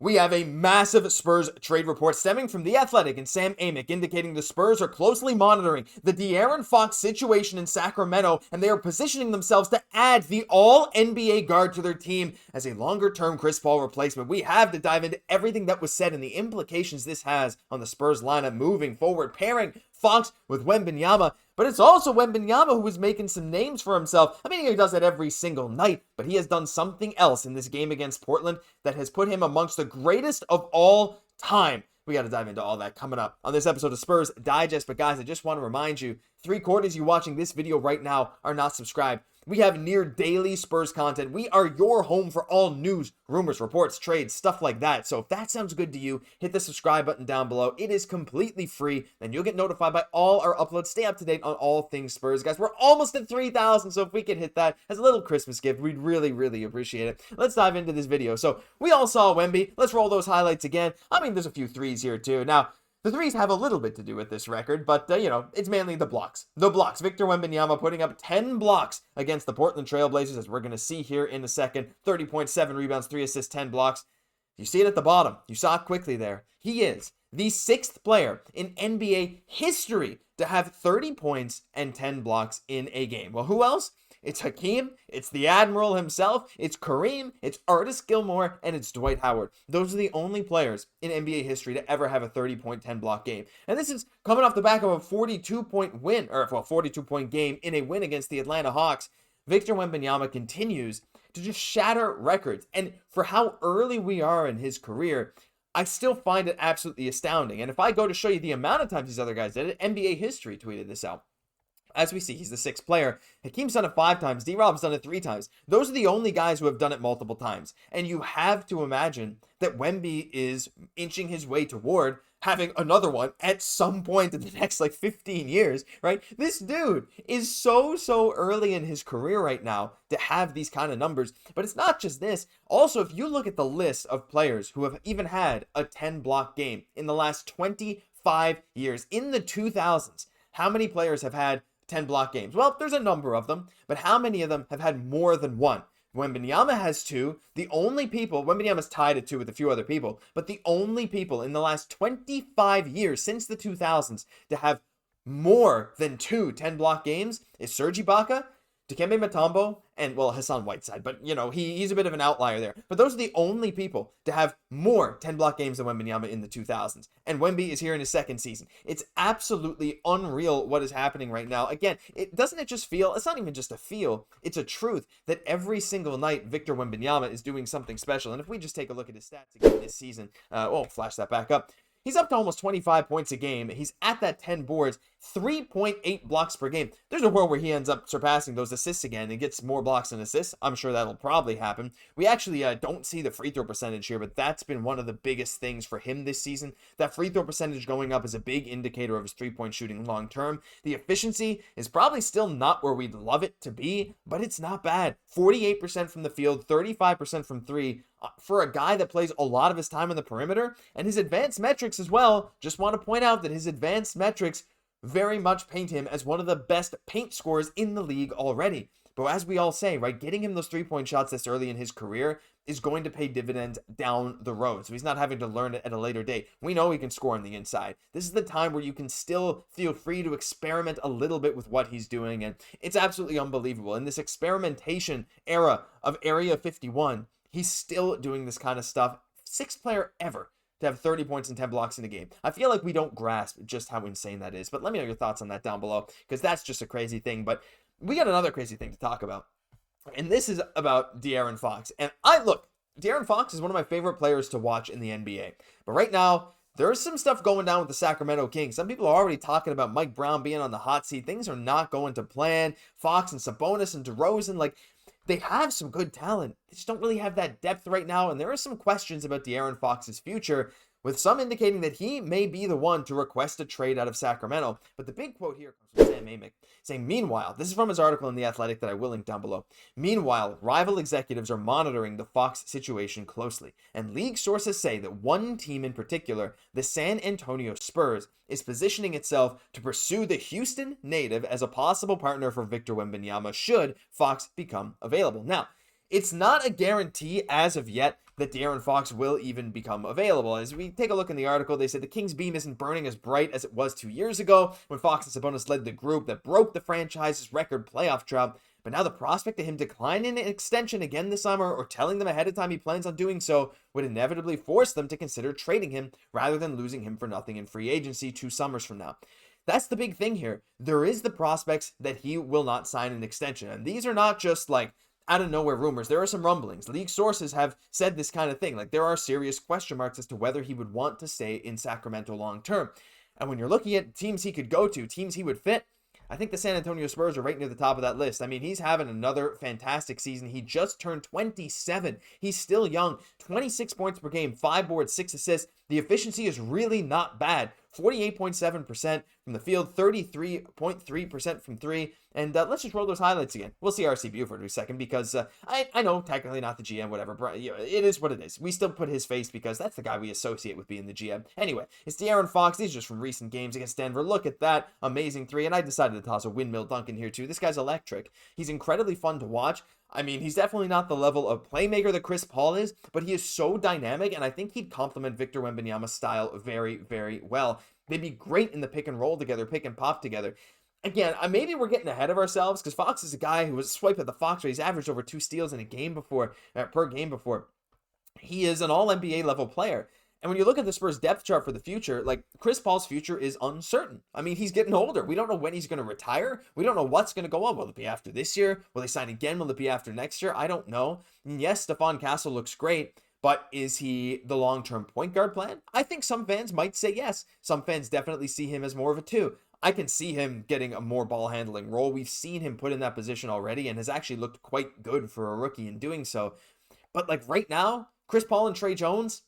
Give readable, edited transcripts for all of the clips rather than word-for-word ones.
We have a massive Spurs trade report stemming from The Athletic and Sam Amick indicating the Spurs are closely monitoring the De'Aaron Fox situation in Sacramento, and they are positioning themselves to add the all-NBA guard to their team as a longer-term Chris Paul replacement. We have to dive into everything that was said and the implications this has on the Spurs lineup moving forward, pairing Fox with Wembanyama, but it's also Wembanyama who is making some names for himself. I mean, he does that every single night, but he has done something else in this game against Portland that has put him amongst the greatest of all time. We got to dive into all that coming up on this episode of Spurs Digest. But guys, I just want to remind you, 3/4 of you watching this video right now are not subscribed. We have near daily Spurs content. We are your home for all news, rumors, reports, trades, stuff like that. So if that sounds good to you, hit the subscribe button down below. It is completely free, and you'll get notified by all our uploads. Stay up to date on all things Spurs, guys. We're almost at 3,000, so if we could hit that as a little Christmas gift, we'd really, really appreciate it. Let's dive into this video. So we all saw Wemby. Let's roll those highlights again. I mean, there's a few threes here too. Now, the threes have a little bit to do with this record, but, it's mainly the blocks. The blocks. Victor Wembanyama putting up 10 blocks against the Portland Trail Blazers, as we're going to see here in a second. 30.7 rebounds, 3 assists, 10 blocks. You see it at the bottom. You saw it quickly there. He is the 6th player in NBA history to have 30 points and 10 blocks in a game. Well, who else? It's Hakeem, it's the Admiral himself, it's Kareem, it's Artis Gilmore, and it's Dwight Howard. Those are the only players in NBA history to ever have a 30-point, 10-block game. And this is coming off the back of a 42-point win, 42-point game in a win against the Atlanta Hawks. Victor Wembanyama continues to just shatter records. And for how early we are in his career, I still find it absolutely astounding. And if I go to show you the amount of times these other guys did it, NBA History tweeted this out. As we see, he's the 6th player. Hakeem's done it 5 times. D-Rob's done it 3 times. Those are the only guys who have done it multiple times. And you have to imagine that Wemby is inching his way toward having another one at some point in the next 15 years, right? This dude is so early in his career right now to have these kind of numbers. But it's not just this. Also, if you look at the list of players who have even had a 10-block game in the last 25 years, in the 2000s, how many players have had 10-block games? Well, there's a number of them, but how many of them have had more than one? Wembanyama has 2. The only people, Wembanyama's tied at 2 with a few other people, but the only people in the last 25 years since the 2000s to have more than 2 10-block games is Serge Ibaka, Dikembe Mutombo, and, Hassan Whiteside. But, he's a bit of an outlier there. But those are the only people to have more 10-block games than Wembanyama in the 2000s. And Wemby is here in his 2nd season. It's absolutely unreal what is happening right now. Again, it's not even just a feel, it's a truth that every single night Victor Wembanyama is doing something special. And if we just take a look at his stats again this season, flash that back up. He's up to almost 25 points a game. He's at that 10 boards, 3.8 blocks per game. There's a world where he ends up surpassing those assists again and gets more blocks than assists. I'm sure that'll probably happen. We actually don't see the free throw percentage here, but that's been one of the biggest things for him this season. That free throw percentage going up is a big indicator of his three-point shooting long term. The efficiency is probably still not where we'd love it to be, but it's not bad. 48% from the field, 35% from 3. For a guy that plays a lot of his time on the perimeter, and his advanced metrics as well. Just want to point out that his advanced metrics very much paint him as one of the best paint scorers in the league already. But as we all say, right, getting him those 3-point shots this early in his career is going to pay dividends down the road. So he's not having to learn it at a later date. We know he can score on the inside. This is the time where you can still feel free to experiment a little bit with what he's doing. And it's absolutely unbelievable. In this experimentation era of Area 51, he's still doing this kind of stuff. 6th player ever to have 30 points and 10 blocks in a game. I feel like we don't grasp just how insane that is. But let me know your thoughts on that down below, because that's just a crazy thing. But we got another crazy thing to talk about. And this is about De'Aaron Fox. And De'Aaron Fox is one of my favorite players to watch in the NBA. But right now, there's some stuff going down with the Sacramento Kings. Some people are already talking about Mike Brown being on the hot seat. Things are not going to plan. Fox and Sabonis and DeRozan, they have some good talent. They just don't really have that depth right now. And there are some questions about De'Aaron Fox's future, with some indicating that he may be the one to request a trade out of Sacramento. But the big quote here comes from Sam Amick, saying, meanwhile, this is from his article in The Athletic that I will link down below. Meanwhile, rival executives are monitoring the Fox situation closely, and league sources say that one team in particular, the San Antonio Spurs, is positioning itself to pursue the Houston native as a possible partner for Victor Wembanyama should Fox become available. Now, it's not a guarantee as of yet that De'Aaron Fox will even become available. As we take a look in the article, they said the Kings' beam isn't burning as bright as it was 2 years ago when Fox and Sabonis led the group that broke the franchise's record playoff drought. But now the prospect of him declining an extension again this summer or telling them ahead of time he plans on doing so would inevitably force them to consider trading him rather than losing him for nothing in free agency 2 summers from now. That's the big thing here. There is the prospects that he will not sign an extension. And these are not just like out of nowhere rumors. There are some rumblings. League sources have said this kind of thing. Like there are serious question marks as to whether he would want to stay in Sacramento long term. And when you're looking at teams he could go to, teams he would fit, I think the San Antonio Spurs are right near the top of that list. I mean, he's having another fantastic season. He just turned 27. He's still young. 26 points per game, 5 boards, 6 assists. The efficiency is really not bad. 48.7% from the field, 33.3% from 3. And let's just roll those highlights again. We'll see RC Buford in a second because I know technically not the GM, whatever. But, you know, it is what it is. We still put his face because that's the guy we associate with being the GM. Anyway, it's De'Aaron Fox. These are just from recent games against Denver. Look at that amazing 3. And I decided to toss a windmill dunk in here too. This guy's electric. He's incredibly fun to watch. I mean, he's definitely not the level of playmaker that Chris Paul is, but he is so dynamic, and I think he'd complement Victor Wembanyama's style very, very well. They'd be great in the pick and roll together, pick and pop together. Again, maybe we're getting ahead of ourselves because Fox is a guy who was swiped at the Fox rate. He's averaged over 2 steals in a game before, per game before. He is an all-NBA level player. And when you look at the Spurs depth chart for the future, like Chris Paul's future is uncertain. I mean, he's getting older. We don't know when he's going to retire. We don't know what's going to go on. Will it be after this year? Will they sign again? Will it be after next year? I don't know. And yes, Stephon Castle looks great, but is he the long-term point guard plan? I think some fans might say yes. Some fans definitely see him as more of a 2. I can see him getting a more ball handling role. We've seen him put in that position already and has actually looked quite good for a rookie in doing so. But like right now, Chris Paul and Tre Jones,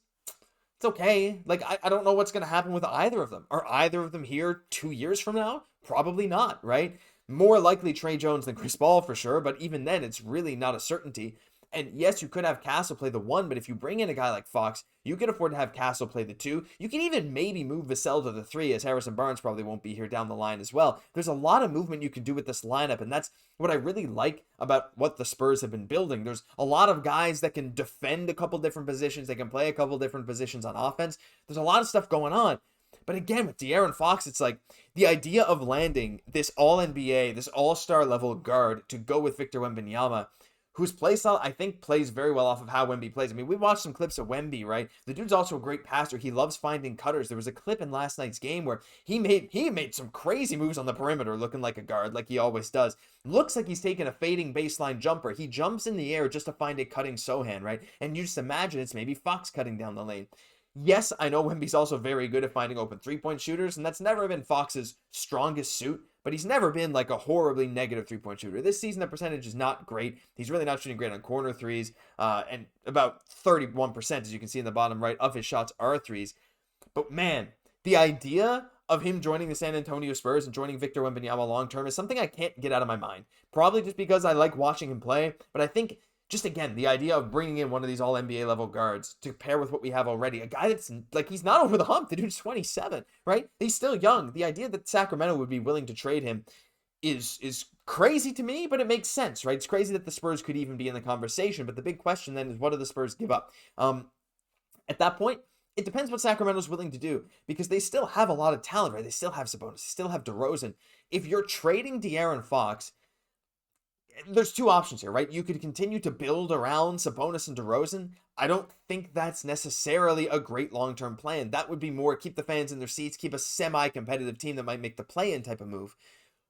it's okay. Like, I don't know what's going to happen with either of them. Are either of them here 2 years from now? Probably not, right? More likely Tre Jones than Chris Paul for sure, but even then, it's really not a certainty. And yes, you could have Castle play the 1, but if you bring in a guy like Fox, you can afford to have Castle play the 2. You can even maybe move Vassell to the 3, as Harrison Barnes probably won't be here down the line as well. There's a lot of movement you can do with this lineup, and that's what I really like about what the Spurs have been building. There's a lot of guys that can defend a couple different positions. They can play a couple different positions on offense. There's a lot of stuff going on. But again, with De'Aaron Fox, it's like the idea of landing this all-NBA, this all-star level guard to go with Victor Wembanyama, whose playstyle, I think, plays very well off of how Wemby plays. I mean, we watched some clips of Wemby, right? The dude's also a great passer. He loves finding cutters. There was a clip in last night's game where he made some crazy moves on the perimeter, looking like a guard, like he always does. Looks like he's taking a fading baseline jumper. He jumps in the air just to find a cutting Sochan, right? And you just imagine it's maybe Fox cutting down the lane. Yes, I know Wemby's also very good at finding open 3-point shooters, and that's never been Fox's strongest suit, but he's never been like a horribly negative 3-point shooter. This season, the percentage is not great. He's really not shooting great on corner threes, and about 31%, as you can see in the bottom right, of his shots are threes. But man, the idea of him joining the San Antonio Spurs and joining Victor Wembanyama long-term is something I can't get out of my mind. Probably just because I like watching him play, but I think just again, the idea of bringing in one of these all-NBA level guards to pair with what we have already, a guy that's like, he's not over the hump. The dude's 27, right? He's still young. The idea that Sacramento would be willing to trade him is crazy to me, but it makes sense, right? It's crazy that the Spurs could even be in the conversation, but the big question then is, what do the Spurs give up? At that point, it depends what Sacramento's willing to do, because they still have a lot of talent, right? They still have Sabonis, they still have DeRozan. If you're trading De'Aaron Fox, there's 2 options here, right? You could continue to build around Sabonis and DeRozan. I don't think that's necessarily a great long-term plan. That would be more keep the fans in their seats, keep a semi-competitive team that might make the play-in type of move.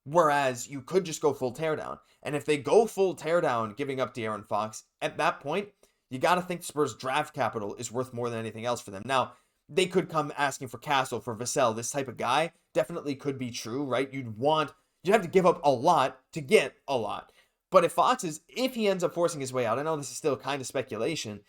Whereas you could just go full teardown. And if they go full teardown, giving up De'Aaron Fox, at that point, you got to think Spurs draft capital is worth more than anything else for them. Now, they could come asking for Castle, for Vassell, this type of guy. Definitely could be true, right? You'd have to give up a lot to get a lot. But if he ends up forcing his way out, I know this is still kind of speculation,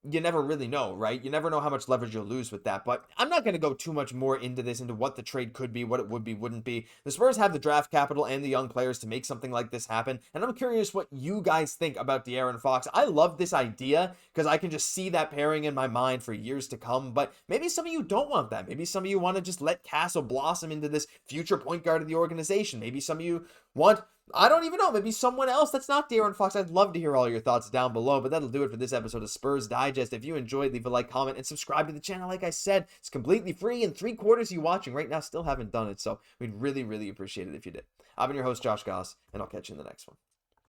you never really know, right? You never know how much leverage you'll lose with that. But I'm not going to go too much more into what the trade could be, what it would be, wouldn't be. The Spurs have the draft capital and the young players to make something like this happen. And I'm curious what you guys think about De'Aaron Fox. I love this idea because I can just see that pairing in my mind for years to come. But maybe some of you don't want that. Maybe some of you want to just let Castle blossom into this future point guard of the organization. Maybe some of you want I don't even know. Maybe someone else that's not De'Aaron Fox. I'd love to hear all your thoughts down below. But that'll do it for this episode of Spurs Digest. If you enjoyed, leave a like, comment, and subscribe to the channel. Like I said, it's completely free, and 3/4 of you watching right now still haven't done it. So we'd really, really appreciate it if you did. I've been your host, Josh Gosse, and I'll catch you in the next one.